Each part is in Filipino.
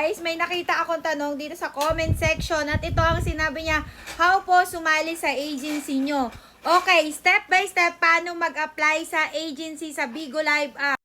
guys, may nakita akong tanong dito sa comment section at ito ang sinabi niya, how po sumali sa agency nyo? Okay, step by step, paano mag-apply sa agency sa Bigo Live app.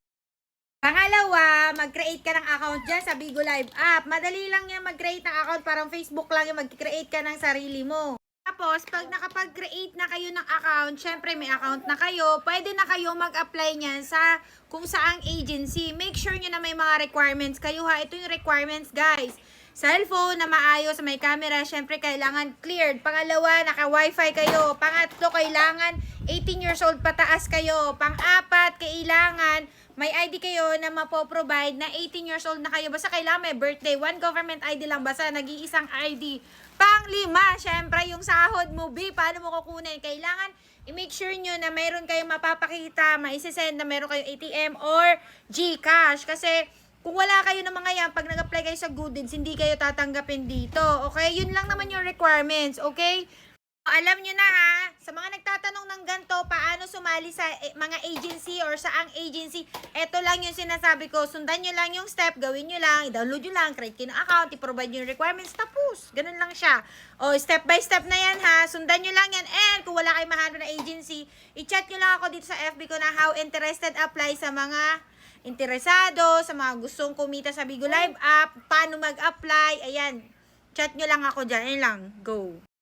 Pangalawa, mag-create ka ng account dyan sa Bigo Live app. Madali lang yan mag-create ng account, parang Facebook lang yung mag-create ka ng sarili mo. Tapos, pag nakapag-create na kayo ng account, syempre may account na kayo, pwede na kayo mag-apply niyan sa kung saang agency. Make sure nyo na may mga requirements kayo ha. Ito yung requirements guys. Cellphone na maayos, may camera, syempre kailangan cleared. Pangalawa, naka-wifi kayo. Pangatlo, kailangan 18 years old pataas kayo. Pang-apat, kailangan may ID kayo na mapoprovide na 18 years old na kayo. Basta kailangan may birthday. One government ID lang. Basta nag-iisang ID. Pang-lima, syempre yung sahod mo, paano mo kukunin? Kailangan i-make sure nyo na mayroon kayong mapapakita, maisisend na mayroon kayong ATM or GCash. Kasi kung wala kayo ng mga yan, pag nag-apply kayo sa Gooddeals, hindi kayo tatanggapin dito. Okay? Yun lang naman yung requirements. Okay? Alam nyo na ha, sa mga nagtatanong ng ganito, paano sumali sa mga agency or saang agency, eto lang yung sinasabi ko, sundan nyo lang yung step, gawin nyo lang, i-download nyo lang, create kayo ng account, i-provide nyo yung requirements, tapos, ganun lang siya. O, step by step na yan ha, sundan nyo lang yan, and kung wala kayong mahanap na agency, i-chat nyo lang ako dito sa FB ko na how interested apply sa mga interesado, sa mga gustong kumita sa Bigo Live app, paano mag-apply, ayan, chat nyo lang ako dyan, ayan lang, go.